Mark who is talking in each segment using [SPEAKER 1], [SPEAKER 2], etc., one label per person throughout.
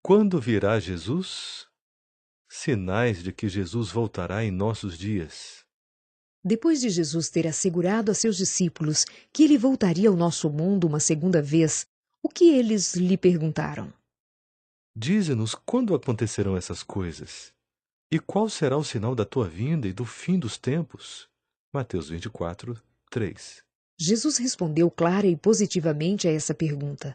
[SPEAKER 1] Quando virá Jesus? Sinais de que Jesus voltará em nossos dias.
[SPEAKER 2] Depois de Jesus ter assegurado a seus discípulos que ele voltaria ao nosso mundo uma segunda vez, o que eles lhe perguntaram?
[SPEAKER 1] Dize-nos quando acontecerão essas coisas. E qual será o sinal da tua vinda e do fim dos tempos? Mateus 24, 3.
[SPEAKER 2] Jesus respondeu clara e positivamente a essa pergunta.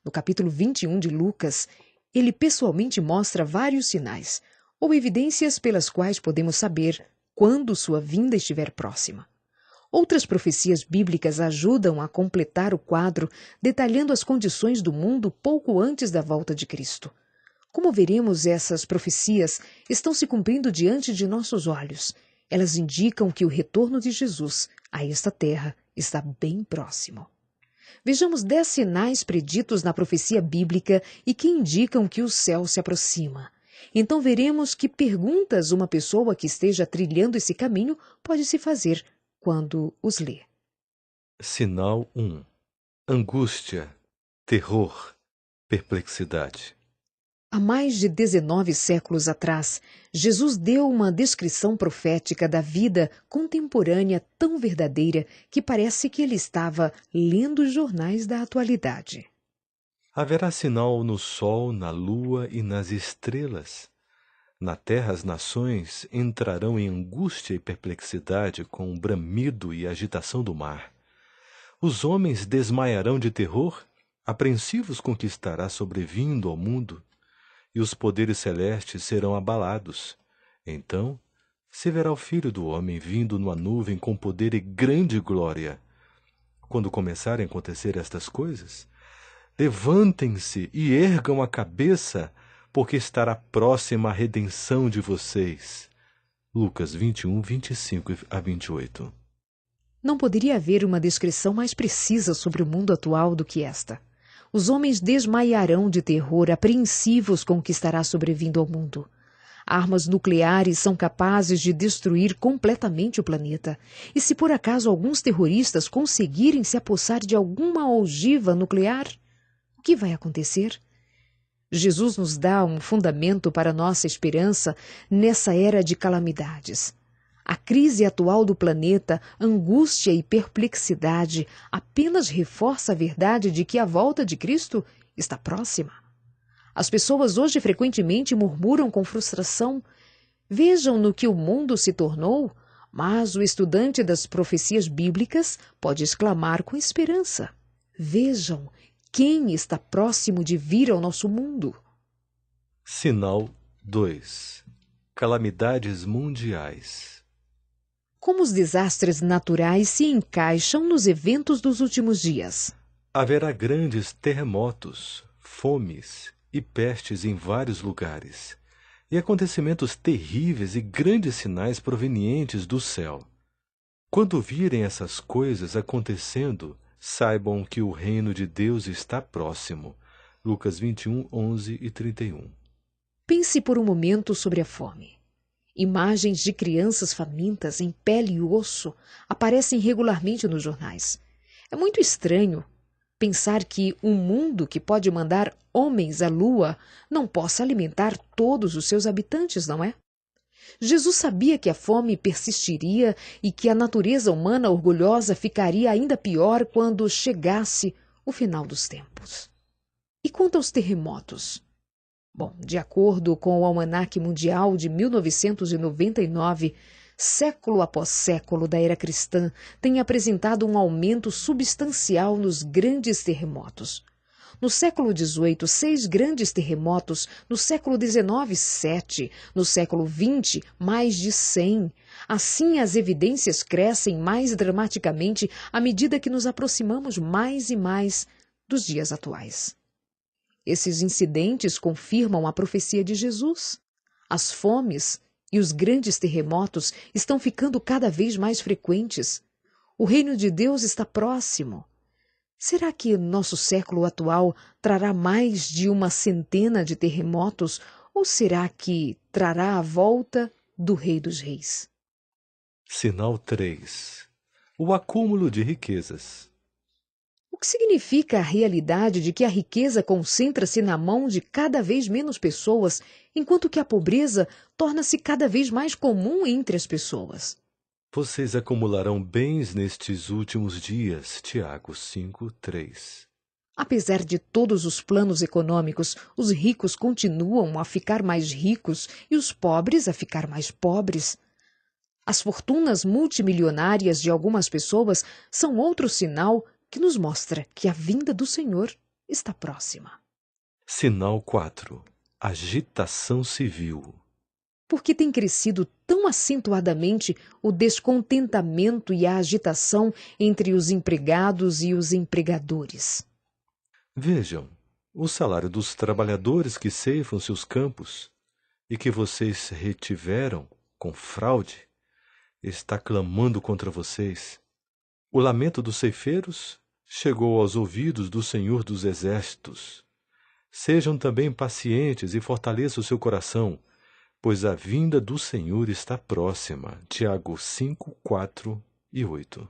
[SPEAKER 2] No capítulo 21 de Lucas, ele pessoalmente mostra vários sinais, ou evidências pelas quais podemos saber quando sua vinda estiver próxima. Outras profecias bíblicas ajudam a completar o quadro, detalhando as condições do mundo pouco antes da volta de Cristo. Como veremos, essas profecias estão se cumprindo diante de nossos olhos. Elas indicam que o retorno de Jesus a esta terra está bem próximo. Vejamos 10 sinais preditos na profecia bíblica e que indicam que o céu se aproxima. Então veremos que perguntas uma pessoa que esteja trilhando esse caminho pode se fazer quando os lê.
[SPEAKER 1] Sinal 1. Angústia, terror, perplexidade.
[SPEAKER 2] Há mais de 19 séculos atrás, Jesus deu uma descrição profética da vida contemporânea tão verdadeira que parece que ele estava lendo os jornais da atualidade.
[SPEAKER 1] Haverá sinal no sol, na lua e nas estrelas. Na terra as nações entrarão em angústia e perplexidade com o bramido e agitação do mar. Os homens desmaiarão de terror, apreensivos com o que estará sobrevindo ao mundo, e os poderes celestes serão abalados. Então se verá o Filho do Homem vindo numa nuvem com poder e grande glória. Quando começarem a acontecer estas coisas, levantem-se e ergam a cabeça, porque estará próxima a redenção de vocês. Lucas 21, 25 a 28.
[SPEAKER 2] Não poderia haver uma descrição mais precisa sobre o mundo atual do que esta. Os homens desmaiarão de terror, apreensivos com o que estará sobrevindo ao mundo. Armas nucleares são capazes de destruir completamente o planeta. E se por acaso alguns terroristas conseguirem se apossar de alguma ogiva nuclear, o que vai acontecer? Jesus nos dá um fundamento para nossa esperança nessa era de calamidades. A crise atual do planeta, angústia e perplexidade apenas reforça a verdade de que a volta de Cristo está próxima. As pessoas hoje frequentemente murmuram com frustração. Vejam no que o mundo se tornou, mas o estudante das profecias bíblicas pode exclamar com esperança. Vejam quem está próximo de vir ao nosso mundo.
[SPEAKER 1] Sinal 2. Calamidades mundiais.
[SPEAKER 2] Como os desastres naturais se encaixam nos eventos dos últimos dias?
[SPEAKER 1] Haverá grandes terremotos, fomes e pestes em vários lugares, e acontecimentos terríveis e grandes sinais provenientes do céu. Quando virem essas coisas acontecendo, saibam que o reino de Deus está próximo. Lucas 21, 11 e 31.
[SPEAKER 2] Pense por um momento sobre a fome. Imagens de crianças famintas em pele e osso aparecem regularmente nos jornais. É muito estranho pensar que um mundo que pode mandar homens à lua não possa alimentar todos os seus habitantes, não é? Jesus sabia que a fome persistiria e que a natureza humana orgulhosa ficaria ainda pior quando chegasse o final dos tempos. E quanto aos terremotos? Bom, de acordo com o Almanaque Mundial de 1999, século após século da era cristã tem apresentado um aumento substancial nos grandes terremotos. No século XVIII, 6 grandes terremotos, no século XIX, 7, no século XX, mais de 100. Assim, as evidências crescem mais dramaticamente à medida que nos aproximamos mais e mais dos dias atuais. Esses incidentes confirmam a profecia de Jesus. As fomes e os grandes terremotos estão ficando cada vez mais frequentes. O reino de Deus está próximo. Será que nosso século atual trará mais de uma centena de terremotos ou será que trará a volta do Rei dos Reis?
[SPEAKER 1] Sinal 3. O acúmulo de riquezas.
[SPEAKER 2] O que significa a realidade de que a riqueza concentra-se na mão de cada vez menos pessoas, enquanto que a pobreza torna-se cada vez mais comum entre as pessoas.
[SPEAKER 1] Vocês acumularão bens nestes últimos dias. Tiago 5:3.
[SPEAKER 2] Apesar de todos os planos econômicos, os ricos continuam a ficar mais ricos e os pobres a ficar mais pobres. As fortunas multimilionárias de algumas pessoas são outro sinal que nos mostra que a vinda do Senhor está próxima.
[SPEAKER 1] Sinal 4. Agitação civil.
[SPEAKER 2] Por que tem crescido tão acentuadamente o descontentamento e a agitação entre os empregados e os empregadores?
[SPEAKER 1] Vejam, o salário dos trabalhadores que ceifam seus campos e que vocês retiveram com fraude está clamando contra vocês. O lamento dos ceifeiros chegou aos ouvidos do Senhor dos Exércitos. Sejam também pacientes e fortaleçam o seu coração, pois a vinda do Senhor está próxima. Tiago 5, 4 e 8.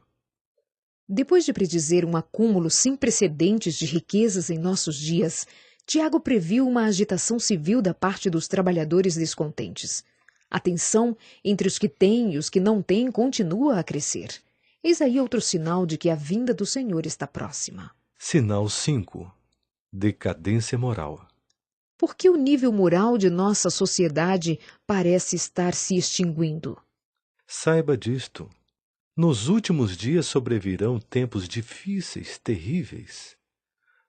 [SPEAKER 2] Depois de predizer um acúmulo sem precedentes de riquezas em nossos dias, Tiago previu uma agitação civil da parte dos trabalhadores descontentes. A tensão entre os que têm e os que não têm continua a crescer. Eis aí outro sinal de que a vinda do Senhor está próxima.
[SPEAKER 1] Sinal 5. Decadência moral.
[SPEAKER 2] Por que o nível moral de nossa sociedade parece estar se extinguindo?
[SPEAKER 1] Saiba disto. Nos últimos dias sobrevirão tempos difíceis, terríveis.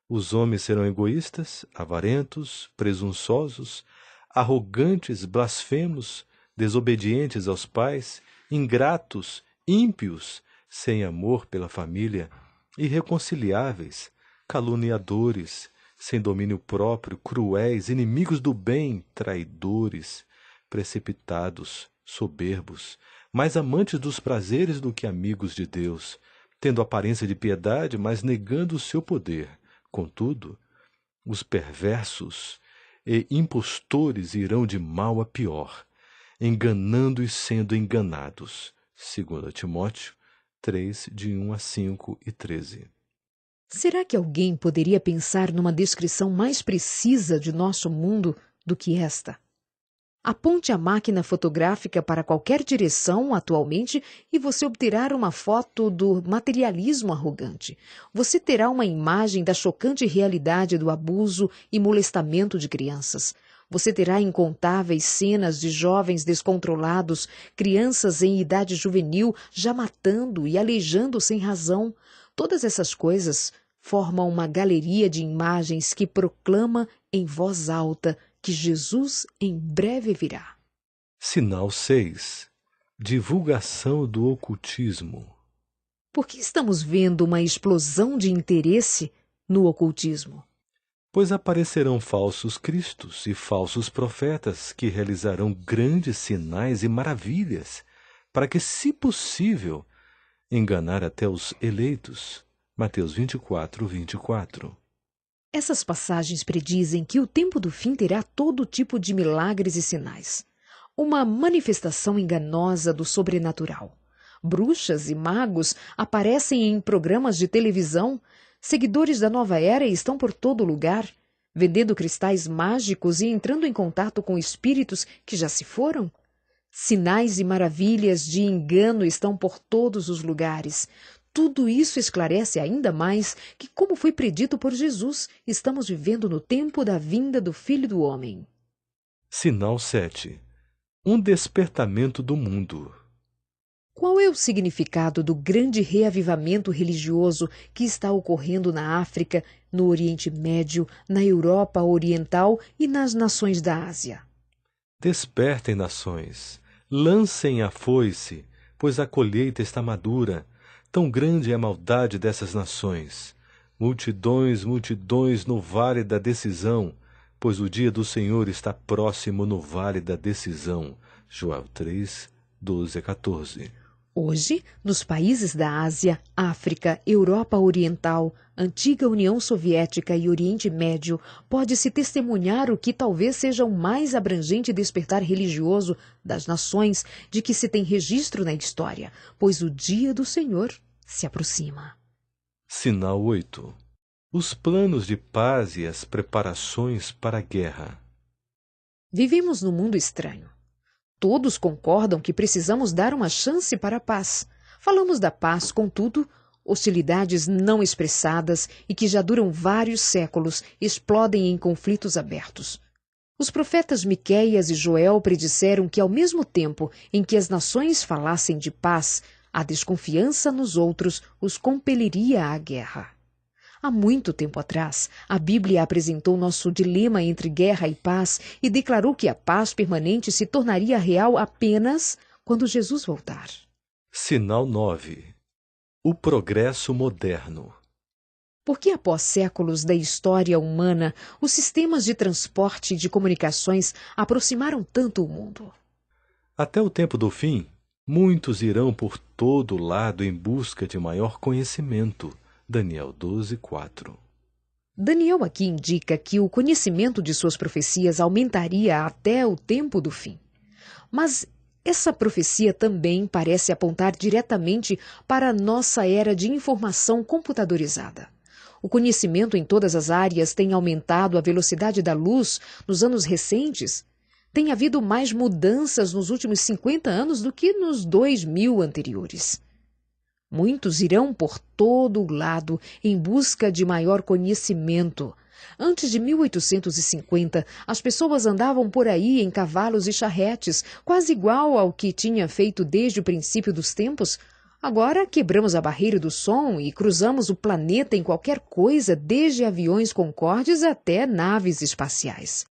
[SPEAKER 1] Os homens serão egoístas, avarentos, presunçosos, arrogantes, blasfemos, desobedientes aos pais, ingratos, ímpios, sem amor pela família, irreconciliáveis, caluniadores, sem domínio próprio, cruéis, inimigos do bem, traidores, precipitados, soberbos, mais amantes dos prazeres do que amigos de Deus, tendo aparência de piedade, mas negando o seu poder. Contudo, os perversos e impostores irão de mal a pior, enganando e sendo enganados. 2 Timóteo 3, de 1 a 5 e 13.
[SPEAKER 2] Será que alguém poderia pensar numa descrição mais precisa de nosso mundo do que esta? Aponte a máquina fotográfica para qualquer direção atualmente e você obterá uma foto do materialismo arrogante. Você terá uma imagem da chocante realidade do abuso e molestamento de crianças. Você terá incontáveis cenas de jovens descontrolados, crianças em idade juvenil já matando e aleijando sem razão. Todas essas coisas formam uma galeria de imagens que proclama em voz alta que Jesus em breve virá.
[SPEAKER 1] Sinal 6. Divulgação do ocultismo.
[SPEAKER 2] Por que estamos vendo uma explosão de interesse no ocultismo?
[SPEAKER 1] Pois aparecerão falsos cristos e falsos profetas que realizarão grandes sinais e maravilhas, para que, se possível, enganar até os eleitos. Mateus 24, 24.
[SPEAKER 2] Essas passagens predizem que o tempo do fim terá todo tipo de milagres e sinais. Uma manifestação enganosa do sobrenatural. Bruxas e magos aparecem em programas de televisão. Seguidores da nova era estão por todo lugar, vendendo cristais mágicos e entrando em contato com espíritos que já se foram. Sinais e maravilhas de engano estão por todos os lugares. Tudo isso esclarece ainda mais que, como foi predito por Jesus, estamos vivendo no tempo da vinda do Filho do Homem.
[SPEAKER 1] Sinal 7. Um despertamento do mundo.
[SPEAKER 2] Qual é o significado do grande reavivamento religioso que está ocorrendo na África, no Oriente Médio, na Europa Oriental e nas nações da Ásia?
[SPEAKER 1] Despertem, nações, lancem a foice, pois a colheita está madura. Tão grande é a maldade dessas nações. Multidões, multidões no vale da decisão, pois o dia do Senhor está próximo no vale da decisão. Joel 3, 12 a 14.
[SPEAKER 2] Hoje, nos países da Ásia, África, Europa Oriental, antiga União Soviética e Oriente Médio, pode-se testemunhar o que talvez seja o mais abrangente despertar religioso das nações de que se tem registro na história, pois o dia do Senhor se aproxima.
[SPEAKER 1] Sinal 8. os planos de paz e as preparações para a guerra.
[SPEAKER 2] Vivemos num mundo estranho. Todos concordam que precisamos dar uma chance para a paz. Falamos da paz, contudo, hostilidades não expressadas e que já duram vários séculos explodem em conflitos abertos. Os profetas Miqueias e Joel predisseram que, ao mesmo tempo em que as nações falassem de paz, a desconfiança nos outros os compeliria à guerra. Há muito tempo atrás, a Bíblia apresentou nosso dilema entre guerra e paz e declarou que a paz permanente se tornaria real apenas quando Jesus voltar.
[SPEAKER 1] Sinal 9. O progresso moderno.
[SPEAKER 2] Por que, após séculos da história humana, os sistemas de transporte e de comunicações aproximaram tanto o mundo?
[SPEAKER 1] Até o tempo do fim, muitos irão por todo lado em busca de maior conhecimento. Daniel 12, 4.
[SPEAKER 2] Daniel aqui indica que o conhecimento de suas profecias aumentaria até o tempo do fim. Mas essa profecia também parece apontar diretamente para a nossa era de informação computadorizada. O conhecimento em todas as áreas tem aumentado a velocidade da luz nos anos recentes. Tem havido mais mudanças nos últimos 50 anos do que nos 2000 anteriores. Muitos irão por todo o lado em busca de maior conhecimento. Antes de 1850, as pessoas andavam por aí em cavalos e charretes, quase igual ao que tinha feito desde o princípio dos tempos. Agora quebramos a barreira do som e cruzamos o planeta em qualquer coisa, desde aviões Concordes até naves espaciais.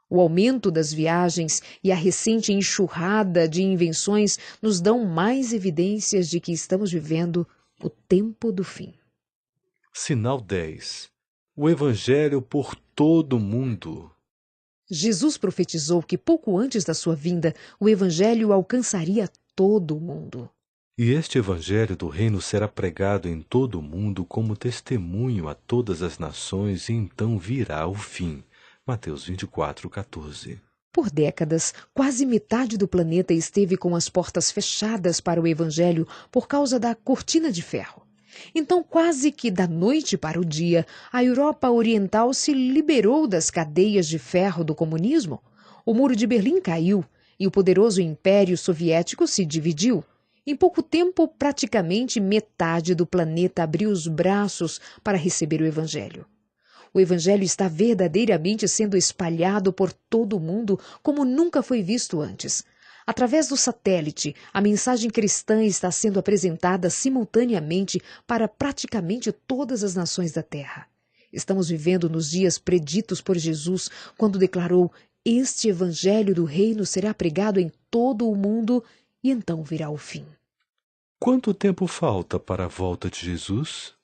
[SPEAKER 2] O aumento das viagens e a recente enxurrada de invenções nos dão mais evidências de que estamos vivendo o tempo do fim.
[SPEAKER 1] Sinal 10. O Evangelho por todo o mundo.
[SPEAKER 2] Jesus profetizou que pouco antes da sua vinda, o Evangelho alcançaria todo o mundo.
[SPEAKER 1] E este Evangelho do Reino será pregado em todo o mundo como testemunho a todas as nações, e então virá o fim. Mateus 24, 14.
[SPEAKER 2] Por décadas, quase metade do planeta esteve com as portas fechadas para o Evangelho por causa da cortina de ferro. Então, quase que da noite para o dia, a Europa Oriental se liberou das cadeias de ferro do comunismo. O Muro de Berlim caiu e o poderoso Império Soviético se dividiu. Em pouco tempo, praticamente metade do planeta abriu os braços para receber o Evangelho. O Evangelho está verdadeiramente sendo espalhado por todo o mundo como nunca foi visto antes. Através do satélite, a mensagem cristã está sendo apresentada simultaneamente para praticamente todas as nações da Terra. Estamos vivendo nos dias preditos por Jesus, quando declarou: "Este Evangelho do Reino será pregado em todo o mundo, e então virá o fim."
[SPEAKER 1] Quanto tempo falta para a volta de Jesus?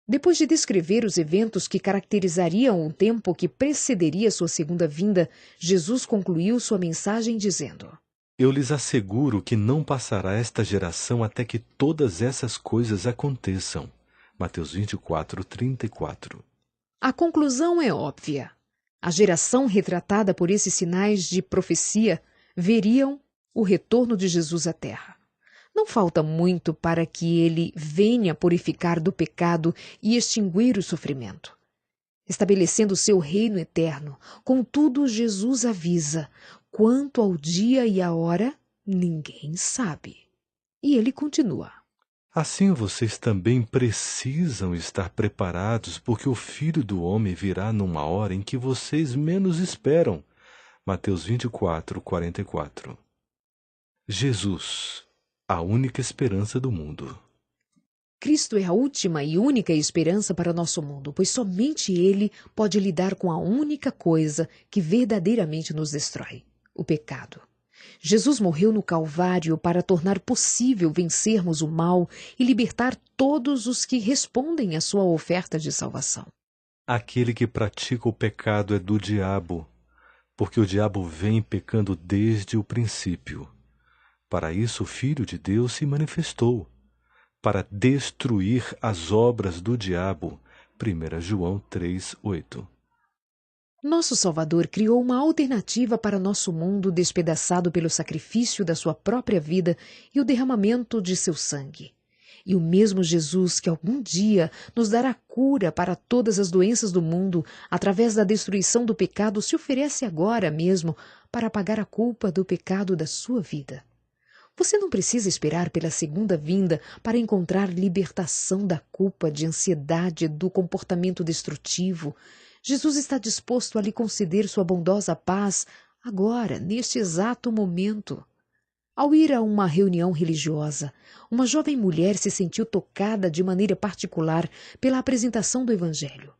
[SPEAKER 2] Depois de descrever os eventos que caracterizariam o tempo que precederia sua segunda vinda, Jesus concluiu sua mensagem dizendo:
[SPEAKER 1] Eu lhes asseguro que não passará esta geração até que todas essas coisas aconteçam. Mateus 24, 34.
[SPEAKER 2] A conclusão é óbvia. A geração retratada por esses sinais de profecia veriam o retorno de Jesus à Terra. Não falta muito para que ele venha purificar do pecado e extinguir o sofrimento, estabelecendo seu reino eterno. Contudo, Jesus avisa: quanto ao dia e a hora, ninguém sabe. E ele continua:
[SPEAKER 1] Assim vocês também precisam estar preparados, porque o Filho do Homem virá numa hora em que vocês menos esperam. Mateus 24, 44. Jesus, a única esperança do mundo.
[SPEAKER 2] Cristo é a última e única esperança para nosso mundo, pois somente Ele pode lidar com a única coisa que verdadeiramente nos destrói: o pecado. Jesus morreu no Calvário para tornar possível vencermos o mal e libertar todos os que respondem à sua oferta de salvação.
[SPEAKER 1] Aquele que pratica o pecado é do diabo, porque o diabo vem pecando desde o princípio. Para isso o Filho de Deus se manifestou, para destruir as obras do diabo. 1 João 3, 8.
[SPEAKER 2] Nosso Salvador criou uma alternativa para nosso mundo despedaçado pelo sacrifício da sua própria vida e o derramamento de seu sangue. E o mesmo Jesus que algum dia nos dará cura para todas as doenças do mundo através da destruição do pecado se oferece agora mesmo para pagar a culpa do pecado da sua vida. Você não precisa esperar pela segunda vinda para encontrar libertação da culpa, de ansiedade, do comportamento destrutivo. Jesus está disposto a lhe conceder sua bondosa paz agora, neste exato momento. Ao ir a uma reunião religiosa, uma jovem mulher se sentiu tocada de maneira particular pela apresentação do Evangelho.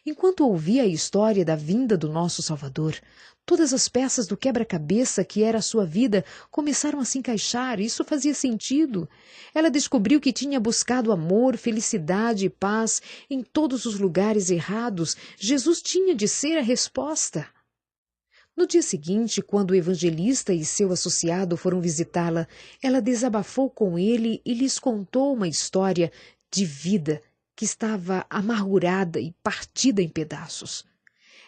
[SPEAKER 2] Enquanto ouvia a história da vinda do nosso Salvador, todas as peças do quebra-cabeça que era a sua vida começaram a se encaixar. Isso fazia sentido. Ela descobriu que tinha buscado amor, felicidade e paz em todos os lugares errados. Jesus tinha de ser a resposta. No dia seguinte, quando o evangelista e seu associado foram visitá-la, ela desabafou com ele e lhes contou uma história de vida que estava amargurada e partida em pedaços.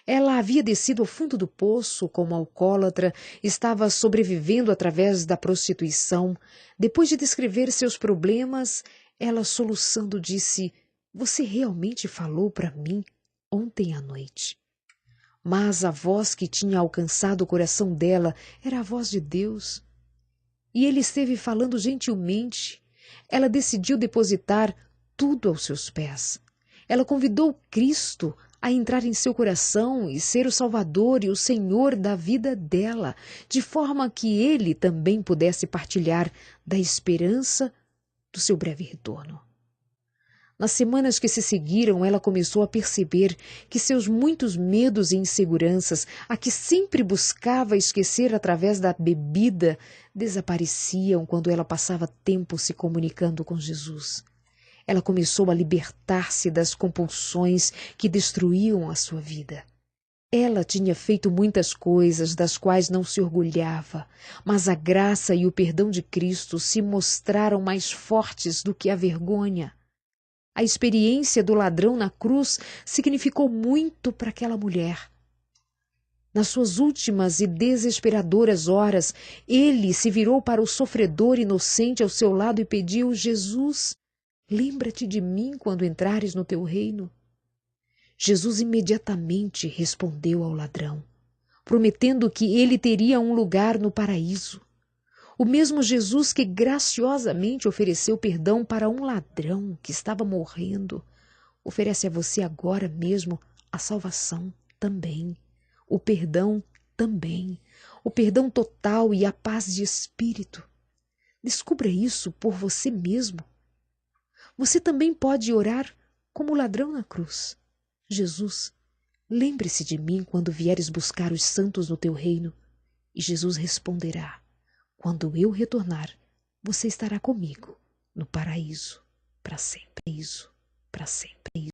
[SPEAKER 2] Ela havia descido ao fundo do poço como alcoólatra, estava sobrevivendo através da prostituição. Depois de descrever seus problemas, ela soluçando disse: "Você realmente falou para mim ontem à noite." Mas a voz que tinha alcançado o coração dela era a voz de Deus. E ele esteve falando gentilmente. Ela decidiu depositar tudo aos seus pés. Ela convidou Cristo a entrar em seu coração e ser o Salvador e o Senhor da vida dela, de forma que ele também pudesse partilhar da esperança do seu breve retorno. Nas semanas que se seguiram, ela começou a perceber que seus muitos medos e inseguranças, a que sempre buscava esquecer através da bebida, desapareciam quando ela passava tempo se comunicando com Jesus. Ela começou a libertar-se das compulsões que destruíam a sua vida. Ela tinha feito muitas coisas das quais não se orgulhava, mas a graça e o perdão de Cristo se mostraram mais fortes do que a vergonha. A experiência do ladrão na cruz significou muito para aquela mulher. Nas suas últimas e desesperadoras horas, ele se virou para o sofredor inocente ao seu lado e pediu: "Jesus, lembra-te de mim quando entrares no teu reino." Jesus imediatamente respondeu ao ladrão, prometendo que ele teria um lugar no paraíso. O mesmo Jesus que graciosamente ofereceu perdão para um ladrão que estava morrendo, oferece a você agora mesmo a salvação também, o perdão também, o perdão total e a paz de espírito. Descubra isso por você mesmo. Você também pode orar como o ladrão na cruz: "Jesus, lembre-se de mim quando vieres buscar os santos no teu reino." E Jesus responderá: "Quando eu retornar, você estará comigo no paraíso para sempre." Para sempre.